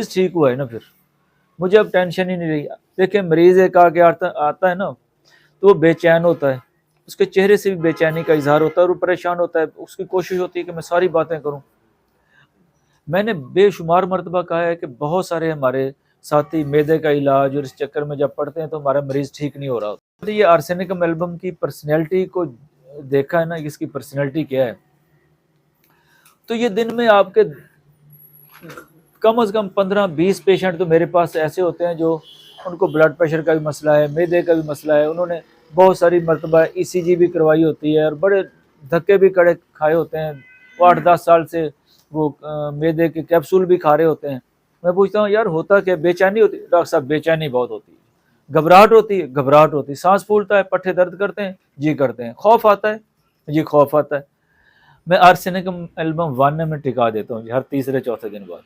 ठीक हुआ है ना, फिर मुझे अब टेंशन ही नहीं रही। देखिए मरीज एक आके आता है ना, तो वो बेचैन होता है, उसके चेहरे से भी बेचैनी का इजहार होता है और वो परेशान होता है, उसकी कोशिश होती है कि मैं सारी बातें करूं। मैंने बेशुमार मरतबा कहा है कि बहुत सारे हमारे साथी मैदे का इलाज और इस चक्कर में जब पढ़ते हैं तो हमारा मरीज ठीक नहीं हो रहा होता। तो ये आर्सेनिकम एल्बम की पर्सनैलिटी को देखा है ना, इसकी पर्सनैलिटी क्या है। तो ये दिन में आपके कम से कम 15-20 पेशेंट तो मेरे पास ऐसे होते हैं जो उनको ब्लड प्रेशर का भी मसला है, मैदे का भी मसला है, उन्होंने बहुत सारी मरतबा ईसीजी भी करवाई होती है और बड़े धक्के भी कड़े खाए होते हैं, वो 8-10 साल से वो मैदे के कैप्सूल भी खा रहे होते हैं। मैं पूछता हूँ यार होता क्या, बेचैनी होती है? डॉक्टर साहब बेचैनी बहुत होती है, घबराहट होती है, घबराहट होती है, सांस फूलता है, पट्टे दर्द करते हैं, जी करते हैं, खौफ आता है, जी खौफ आता है। मैं आर्सेनिकम एल्बम 1 में टिका देता हूँ हर तीसरे चौथे दिन बाद।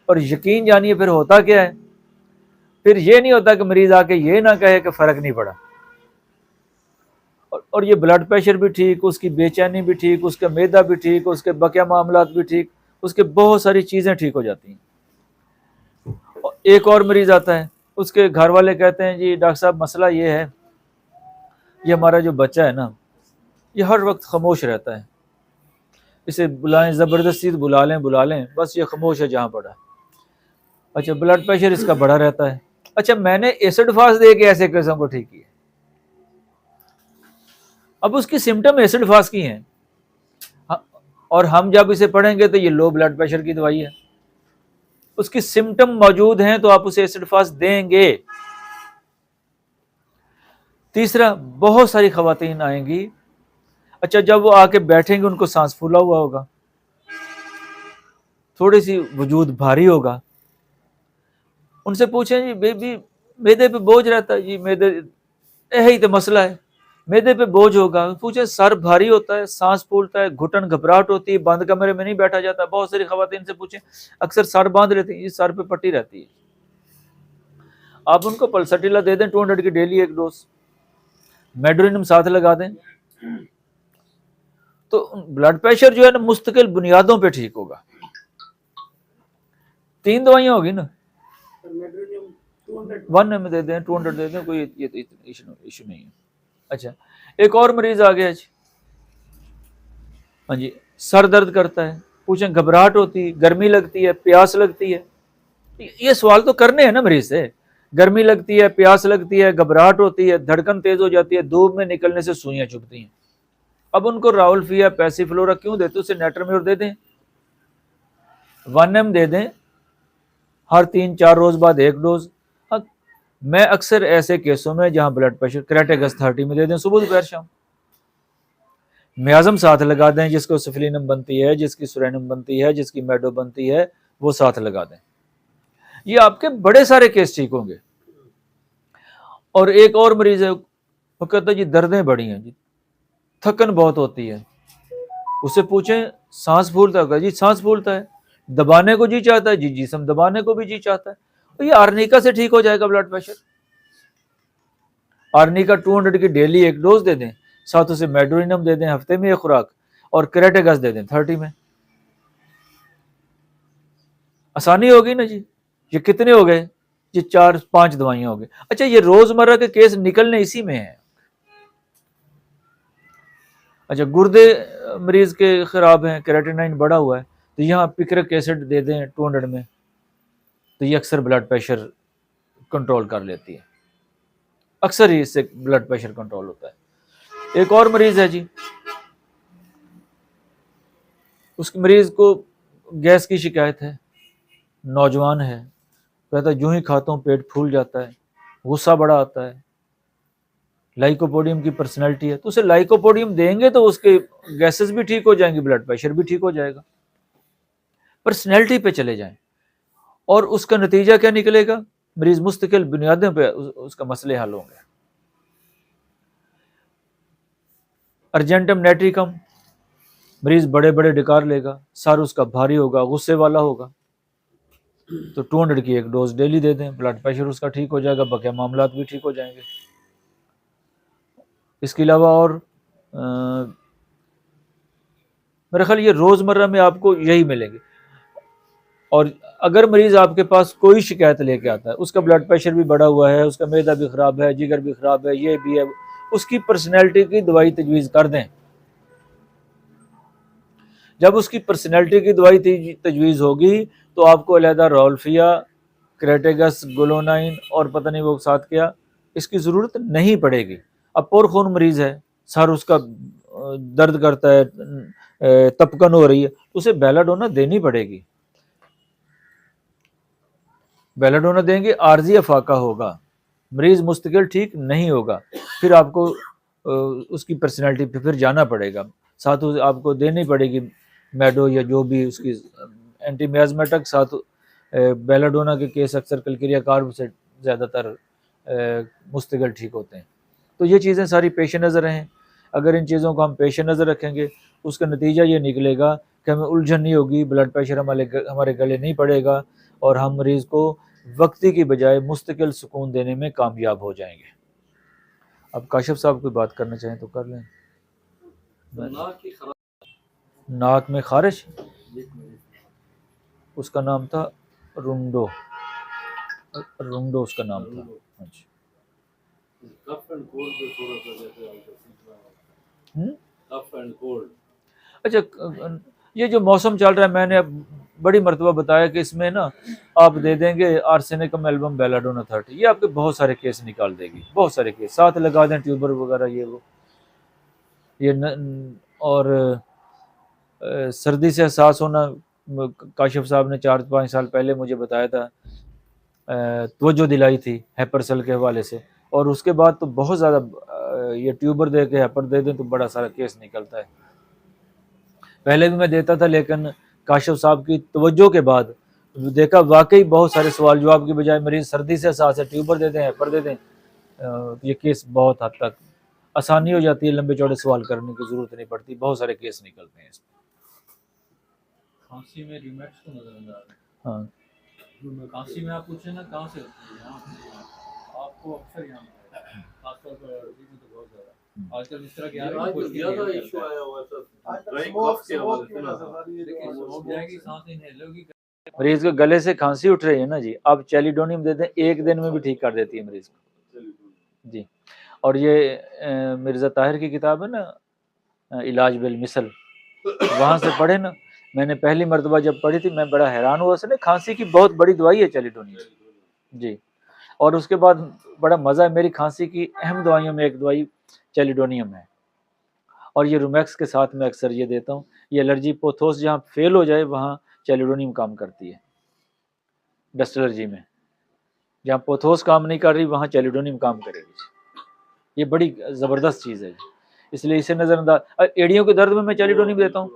और यकीन जानिए फिर होता क्या है, फिर ये नहीं होता कि मरीज आके ये ना कहे कि फर्क नहीं पड़ा, और ये ब्लड प्रेशर भी ठीक, उसकी बेचैनी भी ठीक, उसका मैदा भी ठीक, उसके बकिया मामलात भी ठीक, उसके बहुत सारी चीजें ठीक हो जाती हैं। एक और मरीज आता है, उसके घर वाले कहते हैं जी डॉक्टर साहब मसला ये है, ये हमारा जो बच्चा है ना, ये हर वक्त खामोश रहता है, इसे बुलाएं, जबरदस्ती बुला लें, बस ये खामोश है जहां पड़ा। अच्छा ब्लड प्रेशर इसका बढ़ा रहता है। अच्छा मैंने एसिड फास्ट दे के ऐसे किस्म को ठीक किया, अब उसकी सिम्टम एसिड फास्ट की हैं, और हम जब इसे पढ़ेंगे तो ये लो ब्लड प्रेशर की दवाई है, उसकी सिम्टम मौजूद हैं तो आप उसे एसिड फास्ट देंगे। तीसरा, बहुत सारी खवातीन आएंगी, अच्छा जब वो आके बैठेंगे उनको सांस फूला हुआ होगा, थोड़ी सी वजूद भारी होगा, उनसे पूछें जी बेबी मैदे पे बोझ रहता है, जी मैदे यही तो मसला है, मैदे पे बोझ होगा। पूछे सर भारी होता है, सांस फूलता है, घुटन घबराहट होती है, बंद कमरे में नहीं बैठा जाता। बहुत सारी खवातीन से पूछे, अक्सर सर बांध लेती है, सर पे पट्टी रहती है। आप उनको पल्सटिला दे दें 200 की डेली एक डोज, मेड्रोनियम साथ लगा दें, तो ब्लड प्रेशर जो है ना मुस्तकिल बुनियादों पे ठीक होगा। 3 दवाइयां होगी ना, 1 में दे दें, 200 दे दें, कोई ये इशू नहीं है। अच्छा एक और मरीज आ गया जी, हाँ जी सर दर्द करता है, पूछें घबराहट होती है, गर्मी लगती है, प्यास लगती है, ये सवाल तो करने हैं ना मरीज से। गर्मी लगती है, प्यास लगती है, घबराहट होती है, धड़कन तेज हो जाती है, धूप में निकलने से सुइयां चुभती हैं। अब उनको राउल्फिया पैसिफ्लोरा क्यों देते, उसे नेटरम्योर दे दें, 1 दे दें, हर 3-4 रोज बाद एक डोज। मैं अक्सर ऐसे केसों में जहां ब्लड प्रेशर क्रेटेगस 30 में दे दें, सुबह दोपहर शाम। म्याजम साथ लगा दें, जिसको सफलीनम बनती है, जिसकी सुरैनम बनती है, जिसकी मेडो बनती है, वो साथ लगा दें, ये आपके बड़े सारे केस ठीक होंगे। और एक और मरीज है, वो कहता है जी दर्दें बड़ी हैं जी, थकन बहुत होती है, उससे पूछें सांस फूलता होगा, जी सांस फूलता है, दबाने को जी चाहता है, जी जिस्म दबाने को भी जी चाहता है, तो ये आर्निका से ठीक हो जाएगा ब्लड प्रेशर। आर्निका 200 की डेली एक डोज दे दें, साथ उसे मेड्रोनियम दे दें हफ्ते में एक खुराक, और क्रेटेगस दे दें 30 में। आसानी होगी ना जी। ये कितने हो गए जी, 4-5 दवाइयां हो गई। अच्छा ये रोजमर्रा के केस निकलने इसी में है। अच्छा गुर्दे मरीज के खराब हैं, केराटिनाइन बढ़ा हुआ है, तो यहाँ पिक्रिक एसिड दे दें 200 में, तो ये अक्सर ब्लड प्रेशर कंट्रोल कर लेती है, अक्सर ही इससे ब्लड प्रेशर कंट्रोल होता है। एक और मरीज है जी, उस मरीज को गैस की शिकायत है, नौजवान है, कहता है यूं ही खाता हूं पेट फूल जाता है, गुस्सा बड़ा आता है, लाइकोपोडियम की पर्सनैलिटी है, तो उसे लाइकोपोडियम देंगे तो उसके गैसेस भी ठीक हो जाएंगी, ब्लड प्रेशर भी ठीक हो जाएगा। पर्सनैलिटी पे चले जाएं, और उसका नतीजा क्या निकलेगा, मरीज मुस्तकिल बुनियादों पे उसका मसले हल होंगे। अर्जेंटम नेट्रिकम, मरीज बड़े बड़े डिकार लेगा, सर उसका भारी होगा, गुस्से वाला होगा, तो 200 की एक डोज डेली दे दें, ब्लड प्रेशर उसका ठीक हो जाएगा, बकिया मामलात भी ठीक हो जाएंगे। इसके अलावा और मेरे ख्याल ये रोजमर्रा में आपको यही मिलेंगे। और अगर मरीज़ आपके पास कोई शिकायत लेके आता है, उसका ब्लड प्रेशर भी बढ़ा हुआ है, उसका मैदा भी ख़राब है, जिगर भी ख़राब है, ये भी है, उसकी पर्सनैलिटी की दवाई तजवीज़ कर दें। जब उसकी पर्सनैलिटी की दवाई तजवीज़ होगी तो आपको अलहदा रोल्फिया, क्रेटेगस, ग्लोनाइन और पता नहीं वो साथ क्या, इसकी ज़रूरत नहीं पड़ेगी। अब पुरखून मरीज़ है, सर उसका दर्द करता है, तपकन हो रही है, तो उसे बेलाडोना देनी पड़ेगी। बेलाडोना देंगे आर्जी अफाका होगा, मरीज़ मुस्तकिल ठीक नहीं होगा, फिर आपको उसकी पर्सनैलिटी पे फिर जाना पड़ेगा। साथ आपको देनी पड़ेगी मेडो या जो भी उसकी एंटी मियाज़मेटिक, साथ बेलाडोना के केस अक्सर कलक्रिया कार्ब से ज़्यादातर मुस्तकिल ठीक होते हैं। तो ये चीज़ें सारी पेश नज़र हैं। अगर इन चीज़ों को हम पेश नज़र रखेंगे, उसका नतीजा ये निकलेगा कि हमें उलझन नहीं होगी, ब्लड प्रेशर हमारे गले नहीं पड़ेगा और हम मरीज़ को वक्ती की बजाय मुस्तकिल सुकून देने में कामयाब हो जाएंगे। अब काशिफ साहब कोई बात करना चाहें तो कर लें। नाक में खारिश, उसका नाम था रुंडो, रुंडो उसका नाम था। अच्छा, ये जो मौसम चल रहा है, मैंने अब बड़ी मरतबा बताया कि इसमें ना आप दे देंगे आर्सेनिकम एल्बम बेलाडोना 30, ये आपके बहुत सारे केस निकाल देगी, बहुत सारे केस। साथ लगा दें ट्यूबर वगैरह, ये वो ये और सर्दी से एहसास होना, काशिफ साहब ने 4-5 साल पहले मुझे बताया था, तवज्जो दिलाई थी हैपरसल के हवाले से, और उसके बाद तो बहुत ज़्यादा ये ट्यूबर दे के हैपर दे दें तो बड़ा सारा केस निकलता है। पहले भी मैं देता था, लेकिन काशिफ साहब की तवज्जो के बाद देखा वाकई बहुत सारे सवाल जवाब की बजाय मरीज़ सर्दी से एहसास है, ट्यूबर दे दें, हैपर दे दें, ये केस बहुत हद तक आसानी हो जाती है, लंबे चौड़े सवाल करने की ज़रूरत नहीं पड़ती, बहुत सारे केस निकलते हैं इसमें। खांसी में रिमैक्स तो नजर हाँ, खांसी में आप पूछे ना कहाँ से होती है, आपको अक्सर यहाँ खासतौर पर तो बहुत ज़्यादा आजकल इस तरह के ज़्यादा इशू आया हुआ मरीज को गले से खांसी उठ रही है ना जी, आप चैलिडोनियम दे दें, 1 दिन में भी ठीक कर देती है मरीज को जी। और ये मिर्ज़ा ताहिर की किताब है ना, इलाज बिल मिसल, वहाँ से पढ़े ना, मैंने पहली मरतबा जब पढ़ी थी मैं बड़ा हैरान हुआ, उसने खांसी की बहुत बड़ी दवाई है चैलिडोनियम जी। और उसके बाद बड़ा मज़ा है, मेरी खांसी की अहम दवाइयों में एक दवाई चैलिडोनियम है, और ये रूमैक्स के साथ मैं अक्सर ये देता हूँ। ये एलर्जी पोथोस जहाँ फेल हो जाए वहाँ चैलिडोनियम काम करती है, डस्ट एलर्जी में जहाँ पोथोस काम नहीं कर रही वहाँ चैलिडोनियम काम करेगी। ये बड़ी ज़बरदस्त चीज़ है, इसलिए इसे नज़रअंदाज। एड़ियों के दर्द में मैं चैलिडोनियम देता हूँ,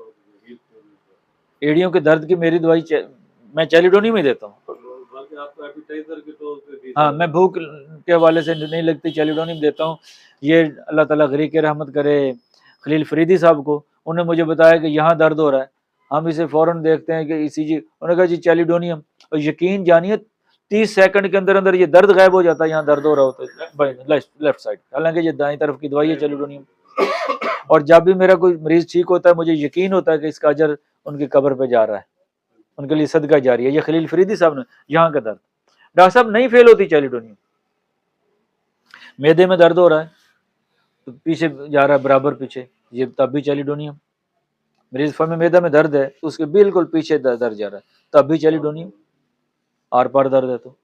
एड़ियों के दर्द की मेरी दवाई मैं चैलिडोनियम ही देता हूँ। हाँ, मैं भूख के हवाले से नहीं लगती, चैलिडोनियम देता हूँ। ये अल्लाह ताला गरीक के रहमत करे खलील फरीदी साहब को, उन्होंने मुझे बताया कि यहाँ दर्द हो रहा है, हम इसे फ़ौरन देखते हैं कि ईसीजी, उन्होंने कहा जी चैलिडोनियम, और यकीन जानिए 30 सेकंड के अंदर अंदर ये दर्द गायब हो जाता है, यहाँ दर्द हो रहा होता है लेफ्ट साइड, हालांकि ये दाएं तरफ की दवाई है चैलिडोनियम। और जब भी मेरा कोई मरीज ठीक होता है मुझे यकीन होता है कि इसका अजर उनकी कब्र पे जा रहा है, उनके लिए सदका जारी है। ये खलील फरीदी साहब ने, यहाँ का दर्द डॉक्टर साहब नहीं फेल होती चैलिडोनियम। मैदे में दर्द हो रहा है तो पीछे जा रहा है बराबर पीछे, ये तब भी चैलिडोनियम। मरीज फम मैदा में दर्द है तो उसके बिल्कुल पीछे दर्द जा रहा है, तब भी चैलिडोनियम। आर पार दर्द है तो,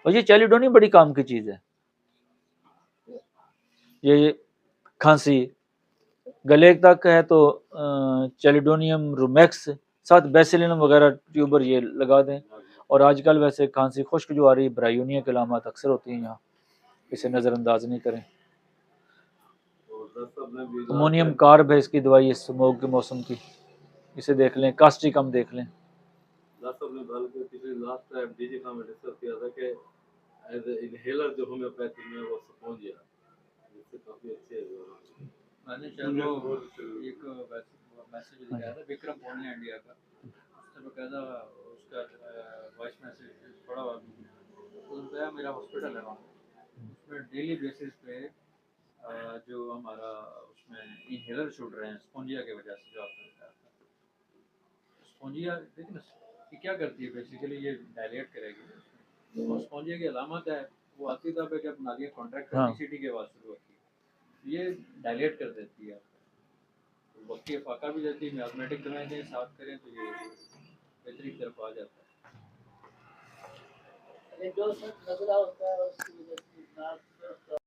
और ये चैलिडोनियम बड़ी काम की चीज है। ये खांसी गले तक है तो चैलिडोनियम, रूमैक्स, साथ बेसिलिनम वगैरह ट्यूबर ये लगा दें। और आजकल वैसे खांसी खुश्क जो आ रही है, ब्रायोनिया के अलामत अक्सर होती हैं यहाँ, इसे नज़रअंदाज नहीं करें। अमोनियम कार्ब है इसकी दवाई, इस स्मोक के मौसम की, इसे देख लें, कास्टिकम देख लें। इनहेलर जो होम्योपैथी में वो स्पोंजिया, जिससे काफी अच्छे है। मैंने शायद एक मैसेज लिखा था विक्रम पॉल ने इंडिया का, उसने बकायदा उसका वॉइस मैसेज पढ़ा हुआ, तो मेरा हॉस्पिटल है वहाँ, उसमें डेली बेसिस पे जो हमारा उसमें इनहेलर छूट रहे हैं स्पोंजिया की वजह से, जो आपने बताया था स्पोंजिया, देखिए ना ये क्या करती है बेसिकली, ये डायलेट करेगी। और स्पॉन्जिया की अलामत है वो आती तब है जब नालियाँ कॉन्ट्रैक्ट हाँ। टर्निसिटी के बाद शुरू होती है, ये डायलेट कर देती है आपको। तो वक्ती फाका भी देती है, मैथमेटिक दवाएं दें साथ करें तो ये बेहतरी की तरफ आ जाता है। जो सब लग रहा होता है उसकी वजह से